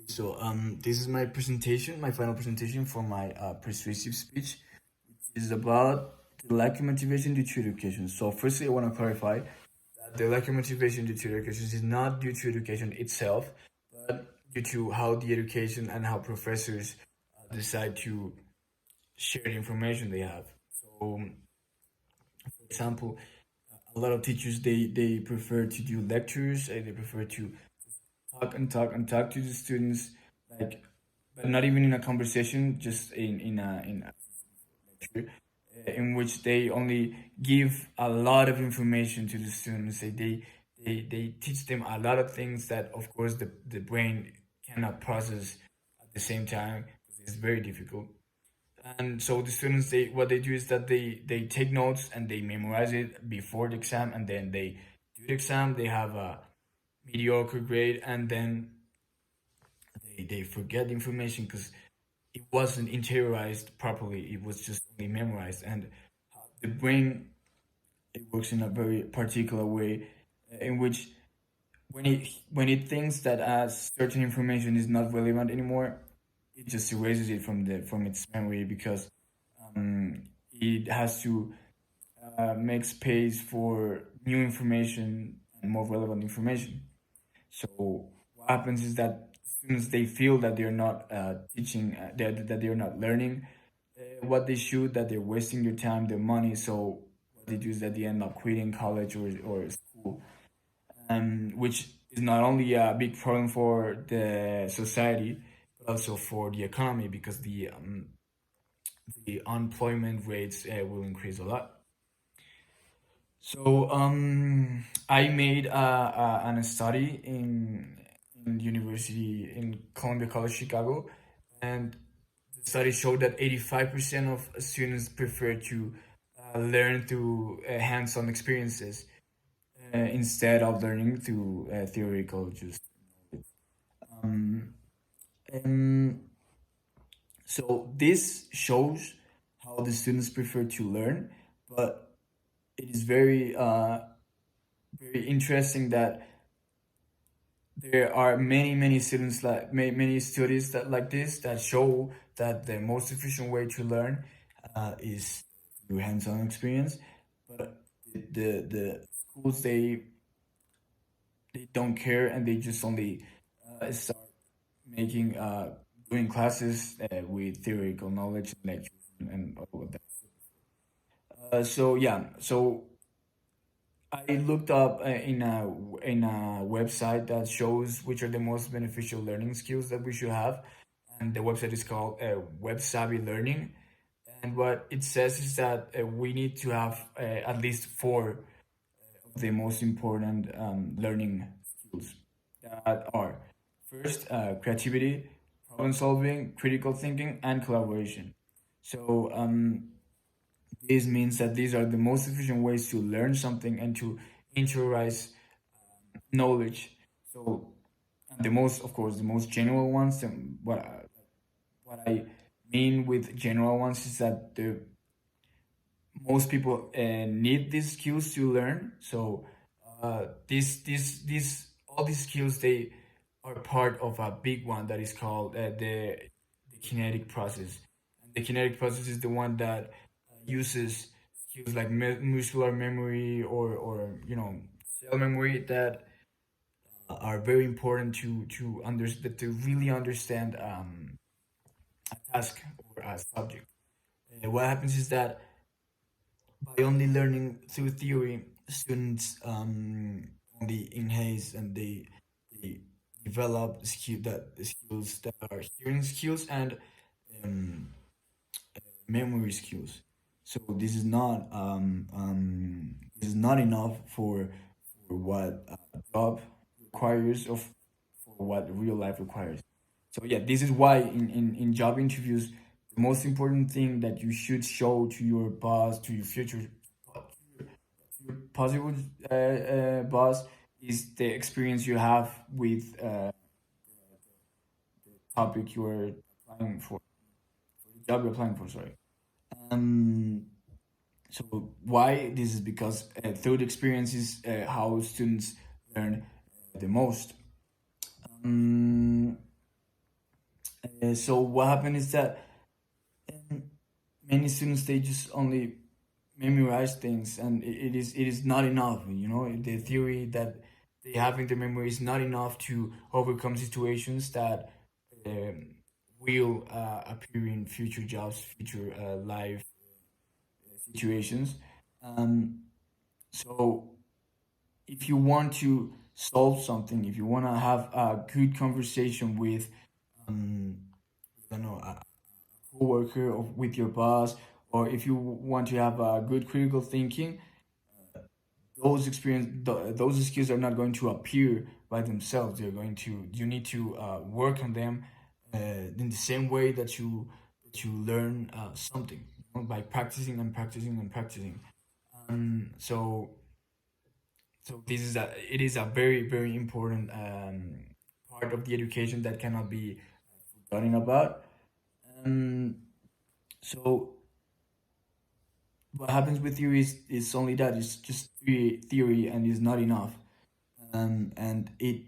So this is my presentation, my final presentation for my persuasive speech. It is about the lack of motivation due to education. So firstly, I want to clarify that the lack of motivation due to education is not due to education itself, but due to how the education and how professors decide to share the information they have. So, for example, a lot of teachers they prefer to do lectures. They prefer to talk and talk and talk to the students, like, but not even in a conversation, just in a lecture, in which they only give a lot of information to the students. They teach them a lot of things that, of course, the brain cannot process at the same time. It's very difficult. And so the students, they what they do is that they take notes and they memorize it before the exam, and then they do the exam. They have a mediocre grade, and then they forget the information because it wasn't interiorized properly. It was just only memorized, and the brain, it works in a very particular way, in which when it thinks that certain information is not relevant anymore, it just erases it from its memory, because it has to make space for new information and more relevant information. So what happens is that students, they feel that they're not teaching, that they're not learning what they should, that they're wasting their time, their money. So what they do is that they end up quitting college or school, which is not only a big problem for the society, but also for the economy, because the unemployment rates will increase a lot. So I made an study in university in Columbia College Chicago, and the study showed that 85% of students prefer to learn through hands-on experiences instead of learning through theoretical just knowledge. Um, and so this shows how the students prefer to learn, but it is very interesting that there are many students, like many studies that like this, that show that the most efficient way to learn is through hands-on experience. But the schools, they don't care, and they just only start making doing classes with theoretical knowledge and lectures and all of that. So yeah, so I looked up in a website that shows which are the most beneficial learning skills that we should have, and the website is called Web Savvy Learning. And what it says is that we need to have at least four of the most important learning skills, that are first creativity, problem solving, critical thinking, and collaboration. So this means that these are the most efficient ways to learn something and to interiorize knowledge. So, and the most, of course, the most general ones. What I mean with general ones is that the most people need these skills to learn. So, these all these skills, they are part of a big one that is called the kinetic process. And the kinetic process is the one that uses skills like muscular memory, or cell memory, that are very important to understand, to really understand a task or a subject. What happens is that by only learning through theory, students only enhance, and they develop the skills that are hearing skills and um, memory skills. So this is not enough for what job requires, of for what real life requires. So yeah, this is why in job interviews, the most important thing that you should show to your boss, to your future, your possible boss, is the experience you have with the topic you are applying for the job you're applying for. Sorry. Um, so why this is because through the experience is how students learn the most. Um, So what happened is that um, many students they just only memorize things, and it is not enough. You know, the theory that they have in their memory is not enough to overcome situations that um, will appear in future jobs, future life situations. Um, so if you want to solve something, if you want to have a good conversation with, um, I don't know, a coworker or with your boss, or if you want to have a good critical thinking, those skills are not going to appear by themselves. They're going to you need to work on them in the same way that you learn something, you know, by practicing and practicing and practicing. So it is a very very important part of the education that cannot be forgotten about. Um, so what happens with you is only that it's just theory and is not enough. And it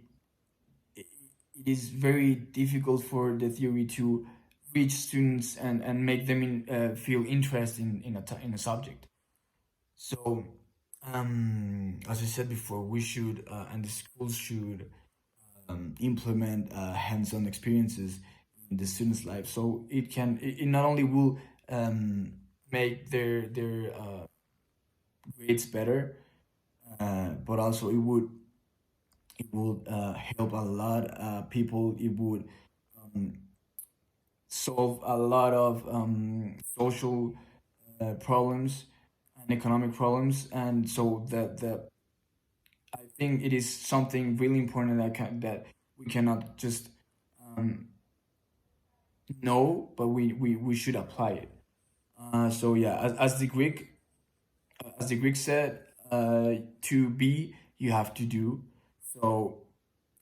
is very difficult for the theory to reach students and make them feel interest in a subject. So, as I said before, we should and the schools should implement hands-on experiences in the students' life. So it not only will um, make their grades better, but also it would help a lot people. It would um, solve a lot of social problems and economic problems, and so that I think it is something really important that we cannot just um, know, but we should apply it. So yeah, as the Greek said, to be you have to do. So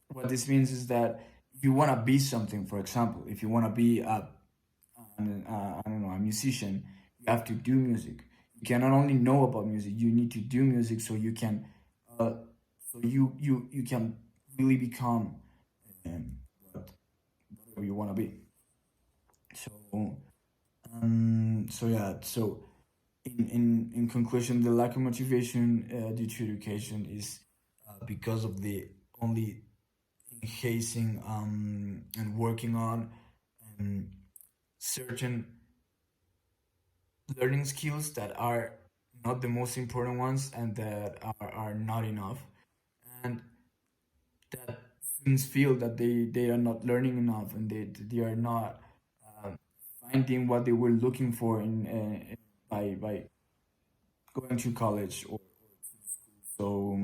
what this means is that if you want to be something, for example, if you want to be I don't know, a musician, you have to do music. You cannot only know about music, you need to do music so you can uh, so you can really become um, what- whatever you want to be. So yeah, so in conclusion, the lack of motivation due to education is because of the only enhancing and working on um, certain learning skills that are not the most important ones and that are not enough, and that students feel that they are not learning enough and they are not um, finding what they were looking for by going to college or so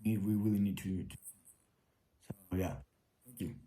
we really need to so yeah, thank you.